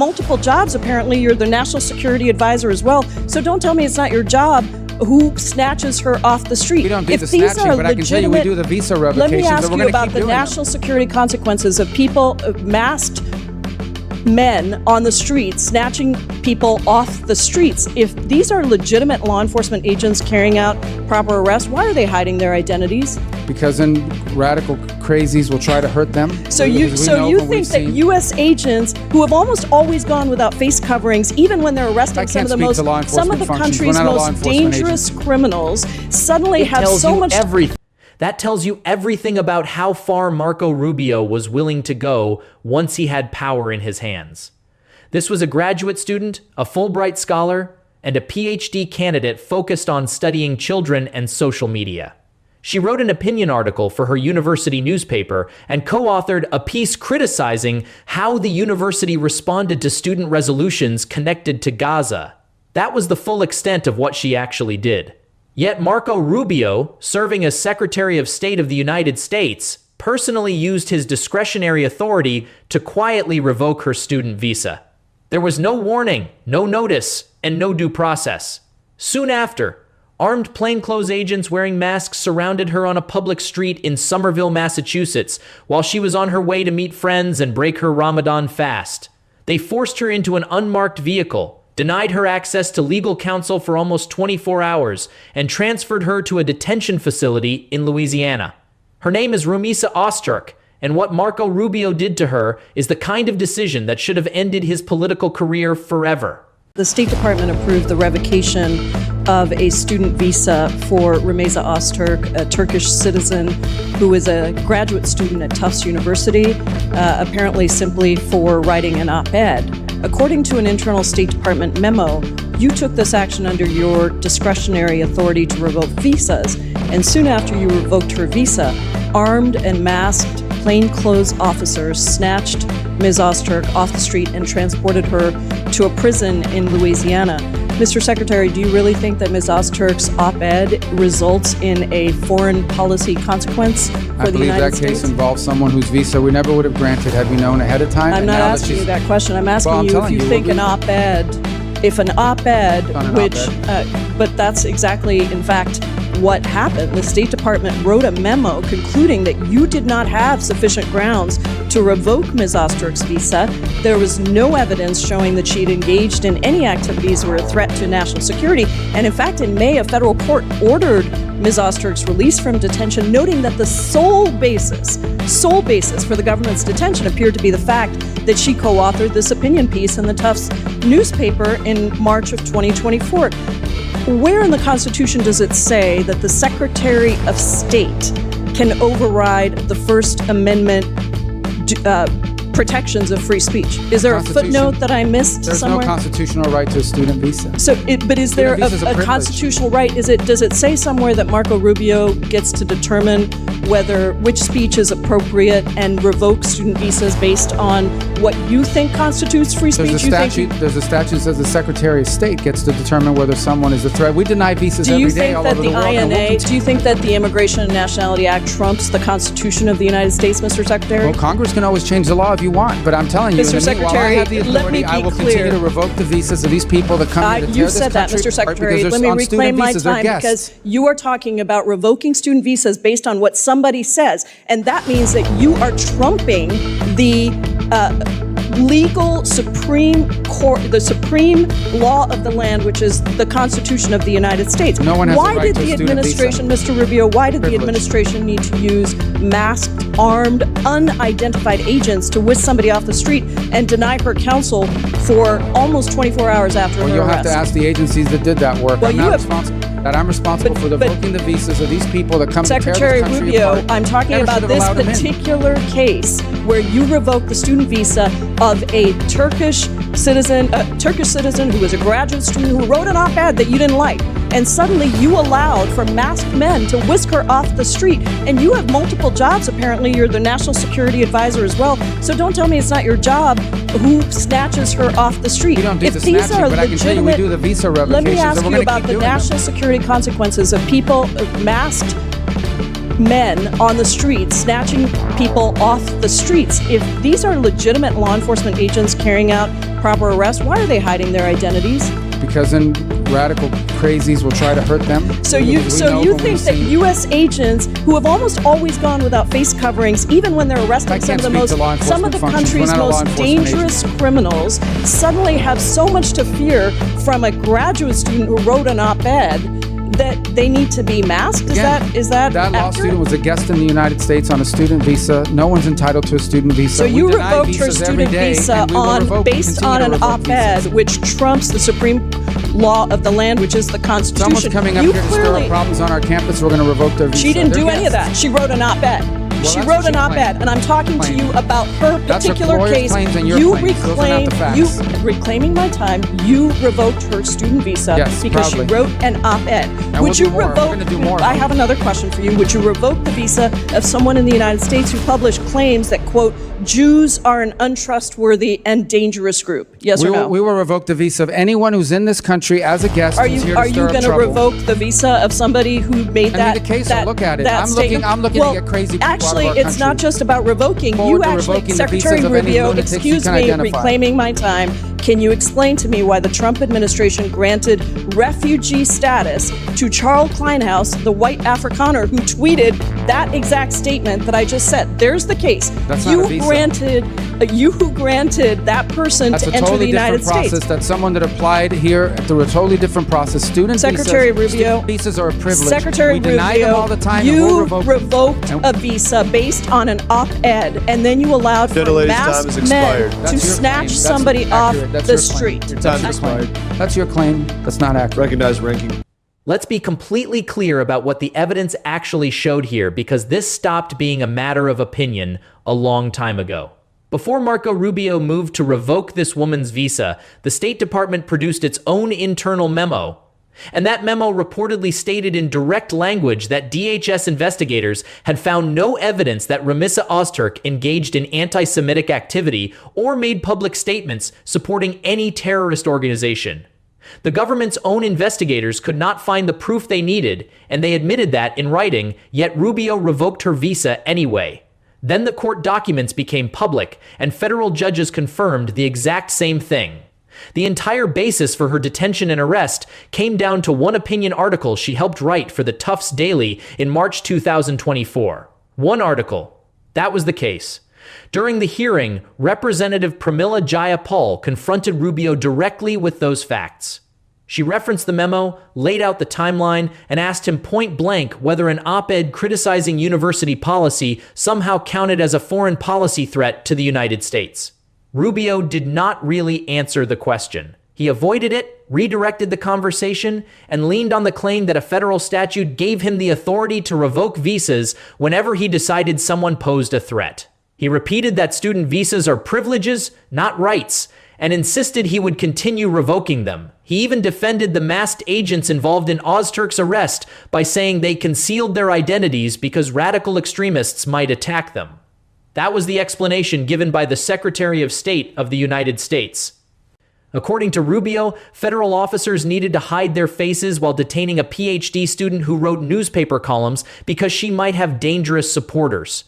multiple jobs. Apparently, you're the national security advisor as well. So don't tell me it's not your job who snatches her off the street. We don't do the snatching, but I can tell you we do the visa revocations. Let me ask you about the national security consequences of people, masked men on the streets, snatching people off the streets. If these are legitimate law enforcement agents carrying out proper arrests, why are they hiding their identities? Because then radical crazies will try to hurt them. So you think that U.S. agents who have almost always gone without face coverings, even when they're arresting some of the country's most dangerous criminals, suddenly have so much. That tells you everything about how far Marco Rubio was willing to go once he had power in his hands. This was a graduate student, a Fulbright scholar, and a PhD candidate focused on studying children and social media. She wrote an opinion article for her university newspaper and co-authored a piece criticizing how the university responded to student resolutions connected to Gaza. That was the full extent of what she actually did. Yet Marco Rubio, serving as Secretary of State of the United States, personally used his discretionary authority to quietly revoke her student visa. There was no warning, no notice, and no due process. Soon after, armed plainclothes agents wearing masks surrounded her on a public street in Somerville, Massachusetts, while she was on her way to meet friends and break her Ramadan fast. They forced her into an unmarked vehicle, denied her access to legal counsel for almost 24 hours, and transferred her to a detention facility in Louisiana. Her name is Rumisa Ozturk, and what Marco Rubio did to her is the kind of decision that should have ended his political career forever. The State Department approved the revocation of a student visa for Rumeysa Ozturk, a Turkish citizen who is a graduate student at Tufts University, apparently simply for writing an op-ed. According to an internal State Department memo, you took this action under your discretionary authority to revoke visas, and soon after you revoked her visa, armed and masked plainclothes officers snatched Ms. Ozturk off the street and transported her to a prison in Louisiana. Mr. Secretary, do you really think that Ms. Ozturk's op-ed results in a foreign policy consequence for the United States? I believe that case involves someone whose visa we never would have granted had we known ahead of time. I'm not asking you that question. I'm asking you if you think an op-ed, but that's exactly, in fact, what happened. The State Department wrote a memo concluding that you did not have sufficient grounds to revoke Ms. Ozturk's visa. There was no evidence showing that she'd engaged in any activities that were a threat to national security. And in fact, in May, a federal court ordered Ms. Ozturk's release from detention, noting that the sole basis for the government's detention appeared to be the fact that she co-authored this opinion piece in the Tufts newspaper in March of 2024. Where in the Constitution does it say that the Secretary of State can override the First Amendment protections of free speech? Is there a footnote that I missed somewhere? There's no constitutional right to a student visa. But is there a constitutional right? Does it say somewhere that Marco Rubio gets to determine which speech is appropriate and revoke student visas based on what you think constitutes free speech? There's a statute that says the Secretary of State gets to determine whether someone is a threat. We deny visas every day all over the world. Do you think that the Immigration and Nationality Act trumps the Constitution of the United States, Mr. Secretary? Well, Congress can always change the law if you want, but I'm telling you, Mr. Secretary, while I have the authority, I will continue to revoke the visas of these people that come here to tear this country apart. You said that, Mr. Secretary. Let me reclaim my time, because you are talking about revoking student visas based on what somebody says, and that means that you are trumping the legal Supreme Court, the supreme law of the land, which is the Constitution of the United States. No one has a right to a student visa. Mr. Rubio, why did the administration need to use masked, armed, unidentified agents to whisk somebody off the street and deny her counsel for almost 24 hours after her arrest? Well, you'll have to ask the agencies that did that work. I'm responsible for revoking the visas of these people that come to tear this country apart. Secretary Rubio, I'm talking about this particular case where you revoked the student visa of a Turkish citizen who was a graduate student who wrote an op-ed that you didn't like. And suddenly you allowed for masked men to whisk her off the street. And you have multiple jobs, apparently. You're the national security advisor as well. So don't tell me it's not your job who snatches her off the street. We don't do the snatching, but I can tell you we do the visa revocations. Let me ask you about the national security consequences of people, masked men on the streets, snatching people off the streets. If these are legitimate law enforcement agents carrying out proper arrest? Why are they hiding their identities? Because then radical crazies will try to hurt them. So you think that U.S. agents who have almost always gone without face coverings, even when they're arresting some of the country's most dangerous criminals, suddenly have so much to fear from a graduate student who wrote an op-ed that they need to be masked? Is that law accurate? student was a guest in the United States on a student visa. No one's entitled to a student visa. So you revoked her student visa based on an op-ed which trumps the supreme law of the land, which is the Constitution. Someone's coming up here to stir up problems on our campus. We're going to revoke their visa. She didn't do any of that. She wrote an op-ed. She wrote an op-ed, and I'm talking to you about her particular case. Reclaiming my time. You revoked her student visa because she wrote an op-ed. Would you revoke? I have another question for you. Would you revoke the visa of someone in the United States who published claims that, quote, Jews are an untrustworthy and dangerous group? Yes or no? We will revoke the visa of anyone who's in this country as a guest. Are you going to revoke the visa of somebody who made that? The case. Look at it. I'm looking to get crazy people actually, out of our it's not just about revoking. You actually, Secretary Rubio, excuse me, reclaiming my time. Can you explain to me why the Trump administration granted refugee status to Charles Kleinhaus, the white Afrikaner who tweeted that exact statement that I just said? There's the case. That's not a visa. You granted that person to enter the United States. Process. That's someone that applied here through a totally different process. Secretary Rubio, visas are a privilege. Secretary we deny Rubio, them all the time, you revoked a visa based on an op-ed, and then you allowed for masked men to snatch somebody off the street. Your time is expired. That's your claim. That's not accurate. Recognized ranking. Let's be completely clear about what the evidence actually showed here, because this stopped being a matter of opinion a long time ago. Before Marco Rubio moved to revoke this woman's visa, the State Department produced its own internal memo. And that memo reportedly stated in direct language that DHS investigators had found no evidence that Remissa Ozturk engaged in anti-Semitic activity or made public statements supporting any terrorist organization. The government's own investigators could not find the proof they needed, and they admitted that in writing, yet Rubio revoked her visa anyway. Then the court documents became public, and federal judges confirmed the exact same thing. The entire basis for her detention and arrest came down to one opinion article she helped write for the Tufts Daily in March 2024. One article. That was the case. During the hearing, Representative Pramila Jayapal confronted Rubio directly with those facts. She referenced the memo, laid out the timeline, and asked him point blank whether an op-ed criticizing university policy somehow counted as a foreign policy threat to the United States. Rubio did not really answer the question. He avoided it, redirected the conversation, and leaned on the claim that a federal statute gave him the authority to revoke visas whenever he decided someone posed a threat. He repeated that student visas are privileges, not rights, and insisted he would continue revoking them. He even defended the masked agents involved in Ozturk's arrest by saying they concealed their identities because radical extremists might attack them. That was the explanation given by the Secretary of State of the United States. According to Rubio, federal officers needed to hide their faces while detaining a PhD student who wrote newspaper columns because she might have dangerous supporters.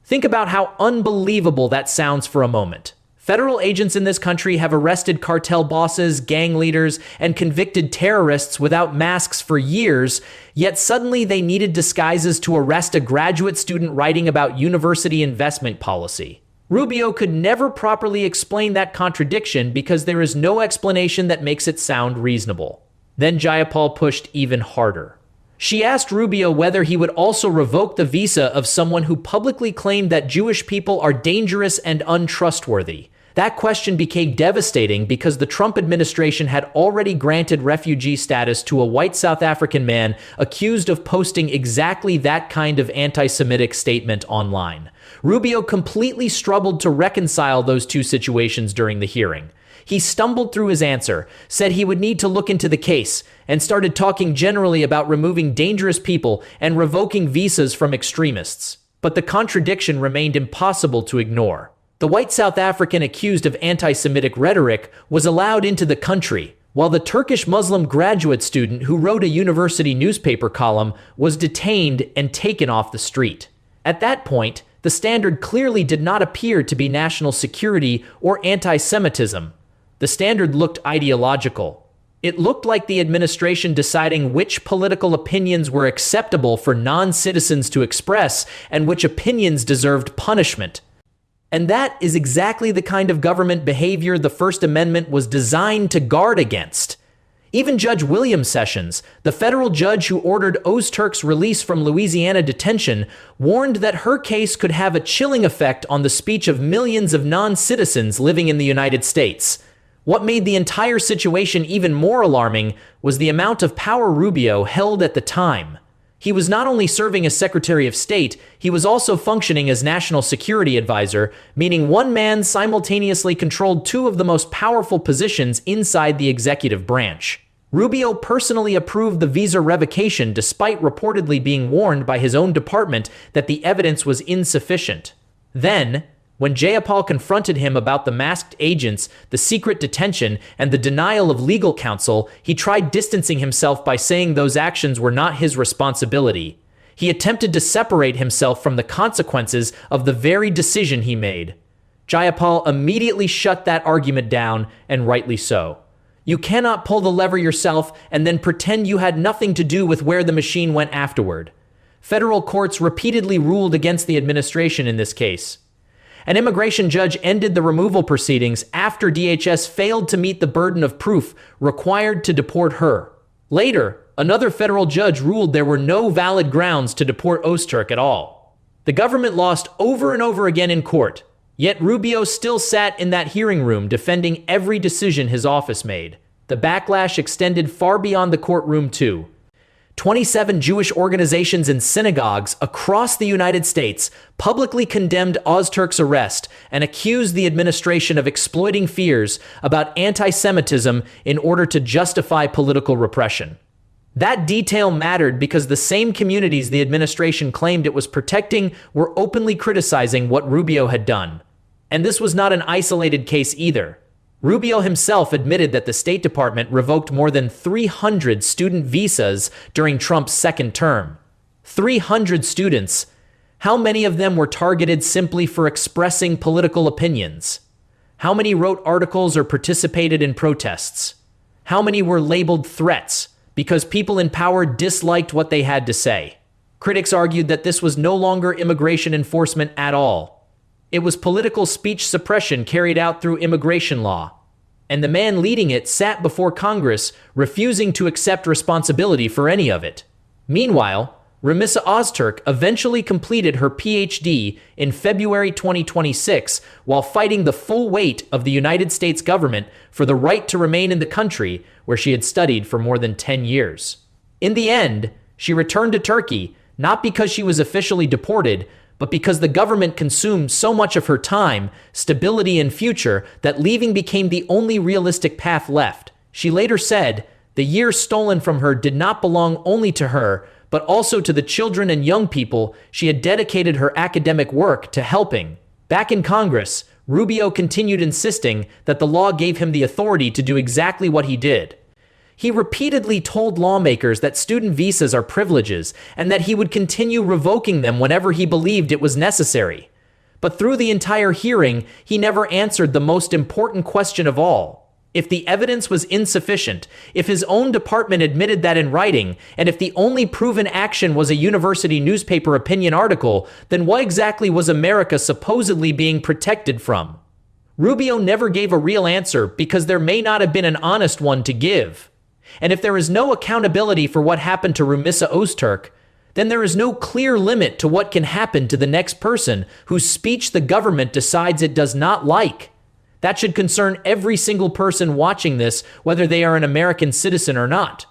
Think about how unbelievable that sounds for a moment. Federal agents in this country have arrested cartel bosses, gang leaders, and convicted terrorists without masks for years, yet suddenly they needed disguises to arrest a graduate student writing about university investment policy. Rubio could never properly explain that contradiction because there is no explanation that makes it sound reasonable. Then Jayapal pushed even harder. She asked Rubio whether he would also revoke the visa of someone who publicly claimed that Jewish people are dangerous and untrustworthy. That question became devastating because the Trump administration had already granted refugee status to a white South African man accused of posting exactly that kind of anti-Semitic statement online. Rubio completely struggled to reconcile those two situations during the hearing. He stumbled through his answer, said he would need to look into the case, and started talking generally about removing dangerous people and revoking visas from extremists. But the contradiction remained impossible to ignore. The white South African accused of anti-Semitic rhetoric was allowed into the country, while the Turkish Muslim graduate student who wrote a university newspaper column was detained and taken off the street. At that point, the standard clearly did not appear to be national security or anti-Semitism. The standard looked ideological. It looked like the administration deciding which political opinions were acceptable for non-citizens to express and which opinions deserved punishment. And that is exactly the kind of government behavior the First Amendment was designed to guard against. Even Judge William Sessions, the federal judge who ordered Ozturk's release from Louisiana detention, warned that her case could have a chilling effect on the speech of millions of non-citizens living in the United States. What made the entire situation even more alarming was the amount of power Rubio held at the time. He was not only serving as Secretary of State, he was also functioning as National Security Advisor, meaning one man simultaneously controlled two of the most powerful positions inside the executive branch. Rubio personally approved the visa revocation despite reportedly being warned by his own department that the evidence was insufficient. Then, when Jayapal confronted him about the masked agents, the secret detention, and the denial of legal counsel, he tried distancing himself by saying those actions were not his responsibility. He attempted to separate himself from the consequences of the very decision he made. Jayapal immediately shut that argument down, and rightly so. You cannot pull the lever yourself and then pretend you had nothing to do with where the machine went afterward. Federal courts repeatedly ruled against the administration in this case. An immigration judge ended the removal proceedings after DHS failed to meet the burden of proof required to deport her. Later, another federal judge ruled there were no valid grounds to deport Ozturk at all. The government lost over and over again in court, yet Rubio still sat in that hearing room defending every decision his office made. The backlash extended far beyond the courtroom too. 27 Jewish organizations and synagogues across the United States publicly condemned Ozturk's arrest and accused the administration of exploiting fears about anti-Semitism in order to justify political repression. That detail mattered because the same communities the administration claimed it was protecting were openly criticizing what Rubio had done. And this was not an isolated case either. Rubio himself admitted that the State Department revoked more than 300 student visas during Trump's second term. 300 students. How many of them were targeted simply for expressing political opinions? How many wrote articles or participated in protests? How many were labeled threats because people in power disliked what they had to say? Critics argued that this was no longer immigration enforcement at all. It was political speech suppression carried out through immigration law. And the man leading it sat before Congress, refusing to accept responsibility for any of it. Meanwhile, Remissa Ozturk eventually completed her PhD in February 2026 while fighting the full weight of the United States government for the right to remain in the country where she had studied for more than 10 years. In the end, she returned to Turkey, not because she was officially deported, but because the government consumed so much of her time, stability, and future that leaving became the only realistic path left. She later said, "The years stolen from her did not belong only to her, but also to the children and young people she had dedicated her academic work to helping." Back in Congress, Rubio continued insisting that the law gave him the authority to do exactly what he did. He repeatedly told lawmakers that student visas are privileges and that he would continue revoking them whenever he believed it was necessary. But through the entire hearing, he never answered the most important question of all. If the evidence was insufficient, if his own department admitted that in writing, and if the only proven action was a university newspaper opinion article, then what exactly was America supposedly being protected from? Rubio never gave a real answer because there may not have been an honest one to give. And if there is no accountability for what happened to Remissa Ozturk, then there is no clear limit to what can happen to the next person whose speech the government decides it does not like. That should concern every single person watching this, whether they are an American citizen or not.